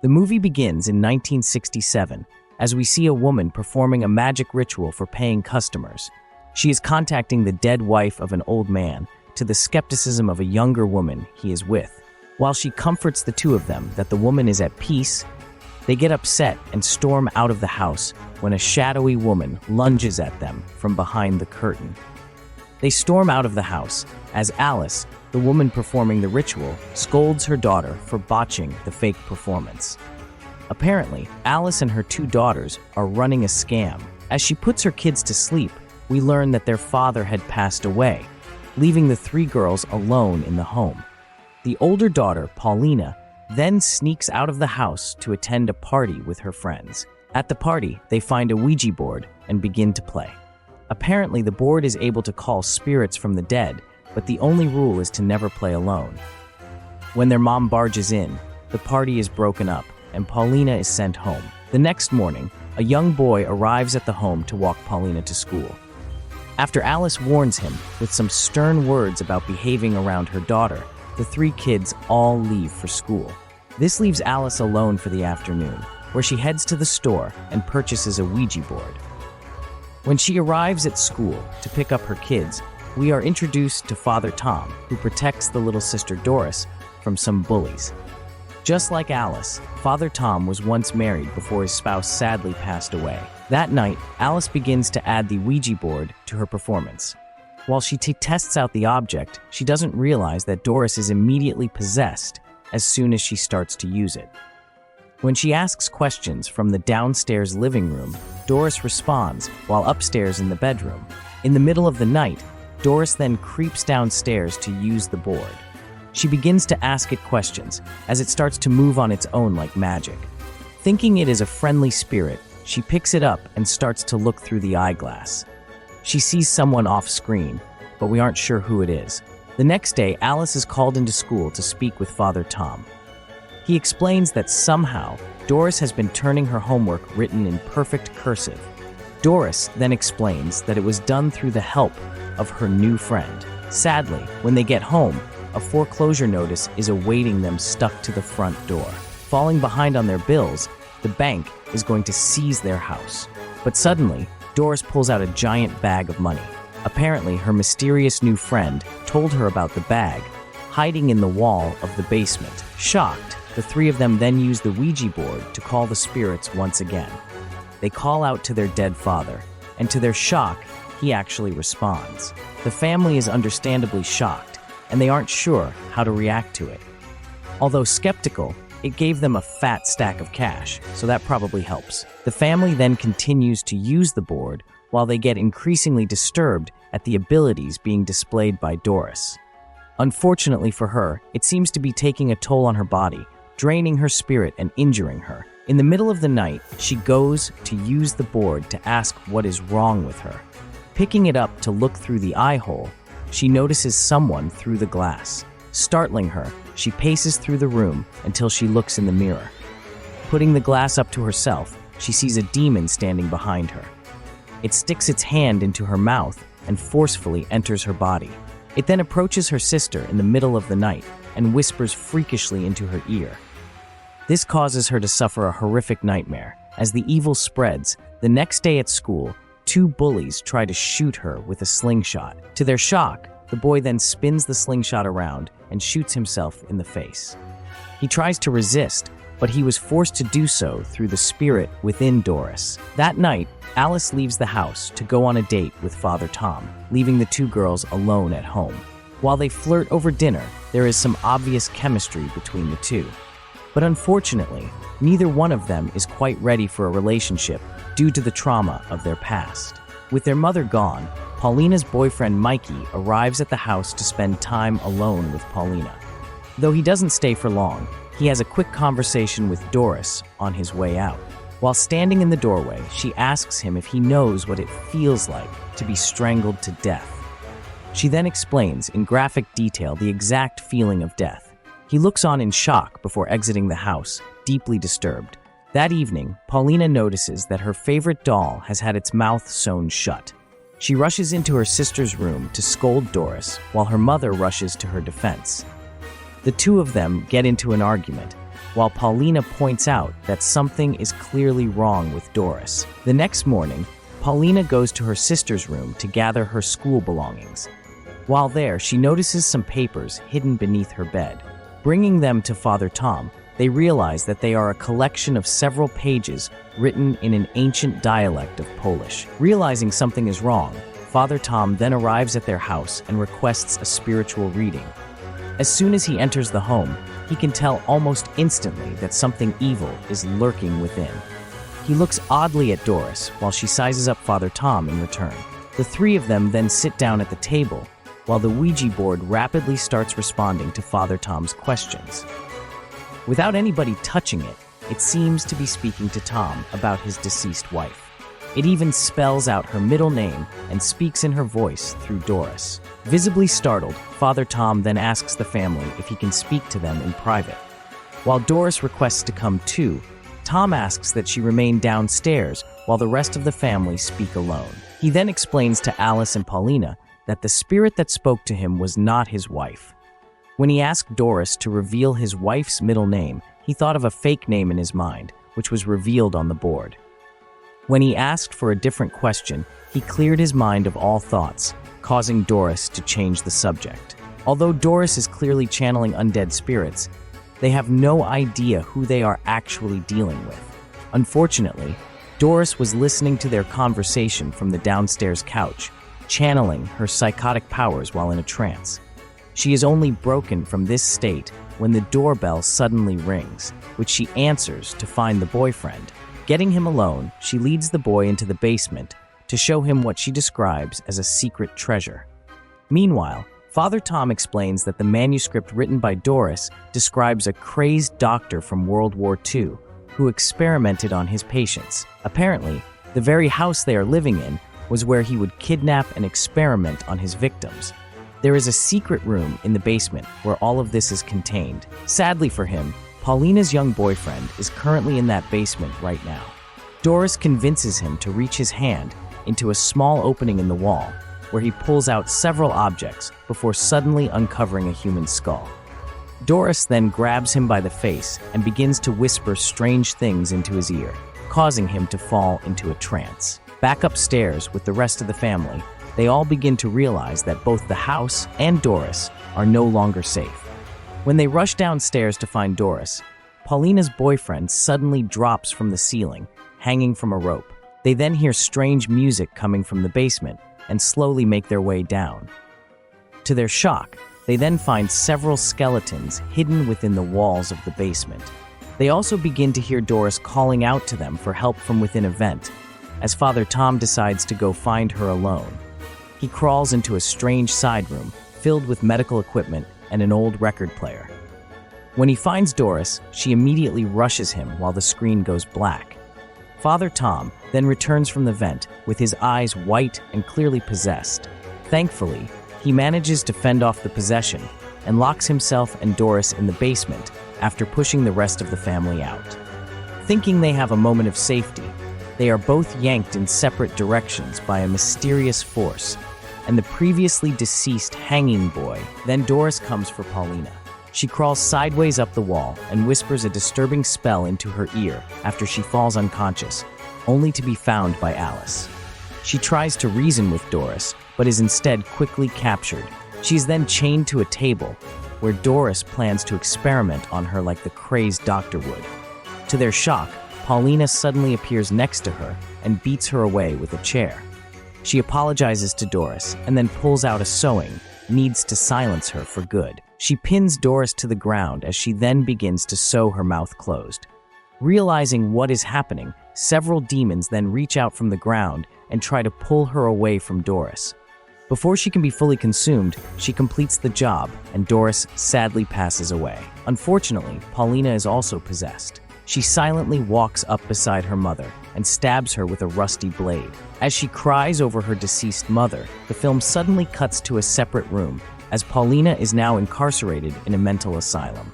The movie begins in 1967 as we see a woman performing a magic ritual for paying customers. She is contacting the dead wife of an old man, to the skepticism of a younger woman he is with. While she comforts the two of them that the woman is at peace, they get upset and storm out of the house when a shadowy woman lunges at them from behind the curtain. They storm out of the house as Alice, the woman performing the ritual, scolds her daughter for botching the fake performance. Apparently, Alice and her two daughters are running a scam. As she puts her kids to sleep, we learn that their father had passed away, leaving the three girls alone in the home. The older daughter, Paulina, then sneaks out of the house to attend a party with her friends. At the party, they find a Ouija board and begin to play. Apparently, the board is able to call spirits from the dead, but the only rule is to never play alone. When their mom barges in, the party is broken up and Paulina is sent home. The next morning, a young boy arrives at the home to walk Paulina to school. After Alice warns him with some stern words about behaving around her daughter, the three kids all leave for school. This leaves Alice alone for the afternoon, where she heads to the store and purchases a Ouija board. When she arrives at school to pick up her kids, we are introduced to Father Tom, who protects the little sister Doris from some bullies. Just like Alice, Father Tom was once married before his spouse sadly passed away. That night, Alice begins to add the Ouija board to her performance. While she tests out the object, she doesn't realize that Doris is immediately possessed as soon as she starts to use it. When she asks questions from the downstairs living room, Doris responds while upstairs in the bedroom. In the middle of the night, Doris then creeps downstairs to use the board. She begins to ask it questions as it starts to move on its own like magic. Thinking it is a friendly spirit, she picks it up and starts to look through the eyeglass. She sees someone off screen, but we aren't sure who it is. The next day, Alice is called into school to speak with Father Tom. He explains that somehow Doris has been turning her homework written in perfect cursive. Doris then explains that it was done through the help of her new friend. Sadly, when they get home, a foreclosure notice is awaiting them stuck to the front door. Falling behind on their bills, the bank is going to seize their house. But suddenly, Doris pulls out a giant bag of money. Apparently, her mysterious new friend told her about the bag, hiding in the wall of the basement. Shocked, the three of them then use the Ouija board to call the spirits once again. They call out to their dead father, and to their shock, he actually responds. The family is understandably shocked, and they aren't sure how to react to it. Although skeptical, it gave them a fat stack of cash, so that probably helps. The family then continues to use the board while they get increasingly disturbed at the abilities being displayed by Doris. Unfortunately for her, it seems to be taking a toll on her body, draining her spirit and injuring her. In the middle of the night, she goes to use the board to ask what is wrong with her. Picking it up to look through the eye hole, she notices someone through the glass. Startling her, she paces through the room until she looks in the mirror. Putting the glass up to herself, she sees a demon standing behind her. It sticks its hand into her mouth and forcefully enters her body. It then approaches her sister in the middle of the night and whispers freakishly into her ear. This causes her to suffer a horrific nightmare. As the evil spreads, the next day at school, two bullies try to shoot her with a slingshot. To their shock, the boy then spins the slingshot around and shoots himself in the face. He tries to resist, but he was forced to do so through the spirit within Doris. That night, Alice leaves the house to go on a date with Father Tom, leaving the two girls alone at home. While they flirt over dinner, there is some obvious chemistry between the two. But unfortunately, neither one of them is quite ready for a relationship due to the trauma of their past. With their mother gone, Paulina's boyfriend Mikey arrives at the house to spend time alone with Paulina. Though he doesn't stay for long, he has a quick conversation with Doris on his way out. While standing in the doorway, she asks him if he knows what it feels like to be strangled to death. She then explains in graphic detail the exact feeling of death. He looks on in shock before exiting the house, deeply disturbed. That evening, Paulina notices that her favorite doll has had its mouth sewn shut. She rushes into her sister's room to scold Doris, while her mother rushes to her defense. The two of them get into an argument. while Paulina points out that something is clearly wrong with Doris. The next morning, Paulina goes to her sister's room to gather her school belongings. While there, she notices some papers hidden beneath her bed. Bringing them to Father Tom, they realize that they are a collection of several pages written in an ancient dialect of Polish. Realizing something is wrong, Father Tom then arrives at their house and requests a spiritual reading. As soon as he enters the home, he can tell almost instantly that something evil is lurking within. He looks oddly at Doris while she sizes up Father Tom in return. The three of them then sit down at the table while the Ouija board rapidly starts responding to Father Tom's questions. Without anybody touching it, it seems to be speaking to Tom about his deceased wife. It even spells out her middle name and speaks in her voice through Doris. Visibly startled, Father Tom then asks the family if he can speak to them in private. While Doris requests to come too, Tom asks that she remain downstairs while the rest of the family speak alone. He then explains to Alice and Paulina that the spirit that spoke to him was not his wife. When he asked Doris to reveal his wife's middle name, he thought of a fake name in his mind, which was revealed on the board. When he asked for a different question, he cleared his mind of all thoughts, causing Doris to change the subject. Although Doris is clearly channeling undead spirits, they have no idea who they are actually dealing with. Unfortunately, Doris was listening to their conversation from the downstairs couch, channeling her psychotic powers while in a trance. She is only broken from this state when the doorbell suddenly rings, which she answers to find the boyfriend. Getting him alone, she leads the boy into the basement to show him what she describes as a secret treasure. Meanwhile, Father Tom explains that the manuscript written by Doris describes a crazed doctor from World War II who experimented on his patients. Apparently, the very house they are living in was where he would kidnap and experiment on his victims. There is a secret room in the basement where all of this is contained. Sadly for him, Paulina's young boyfriend is currently in that basement right now. Doris convinces him to reach his hand into a small opening in the wall, where he pulls out several objects before suddenly uncovering a human skull. Doris then grabs him by the face and begins to whisper strange things into his ear, causing him to fall into a trance. Back upstairs with the rest of the family, they all begin to realize that both the house and Doris are no longer safe. When they rush downstairs to find Doris, Paulina's boyfriend suddenly drops from the ceiling, hanging from a rope. They then hear strange music coming from the basement and slowly make their way down. To their shock, they then find several skeletons hidden within the walls of the basement. They also begin to hear Doris calling out to them for help from within a vent, as Father Tom decides to go find her alone. He crawls into a strange side room filled with medical equipment and an old record player. When he finds Doris, she immediately rushes him while the screen goes black. Father Tom then returns from the vent with his eyes white and clearly possessed. Thankfully, he manages to fend off the possession and locks himself and Doris in the basement after pushing the rest of the family out. Thinking they have a moment of safety, they are both yanked in separate directions by a mysterious force and the previously deceased hanging boy. Then Doris comes for Paulina. She crawls sideways up the wall and whispers a disturbing spell into her ear after she falls unconscious, only to be found by Alice. She tries to reason with Doris, but is instead quickly captured. She is then chained to a table, where Doris plans to experiment on her like the crazed doctor would. To their shock, Paulina suddenly appears next to her and beats her away with a chair. She apologizes to Doris and then pulls out a sewing needs to silence her for good. She pins Doris to the ground as she then begins to sew her mouth closed. Realizing what is happening, several demons then reach out from the ground and try to pull her away from Doris. Before she can be fully consumed, she completes the job and Doris sadly passes away. Unfortunately, Paulina is also possessed. She silently walks up beside her mother and stabs her with a rusty blade. As she cries over her deceased mother, the film suddenly cuts to a separate room, as Paulina is now incarcerated in a mental asylum.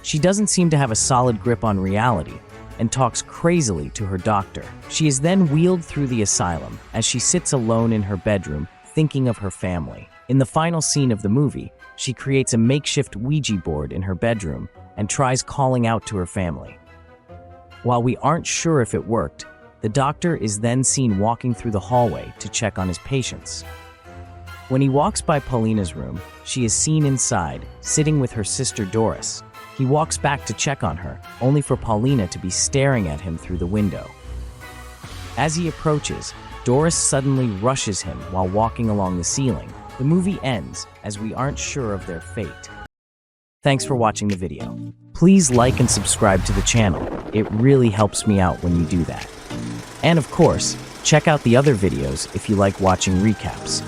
She doesn't seem to have a solid grip on reality and talks crazily to her doctor. She is then wheeled through the asylum as she sits alone in her bedroom, thinking of her family. In the final scene of the movie, she creates a makeshift Ouija board in her bedroom and tries calling out to her family. While we aren't sure if it worked, the doctor is then seen walking through the hallway to check on his patients. When he walks by Paulina's room, she is seen inside, sitting with her sister Doris. He walks back to check on her, only for Paulina to be staring at him through the window. As he approaches, Doris suddenly rushes him while walking along the ceiling. The movie ends as we aren't sure of their fate. Thanks for watching the video. Please like and subscribe to the channel. It really helps me out when you do that. And of course, check out the other videos if you like watching recaps.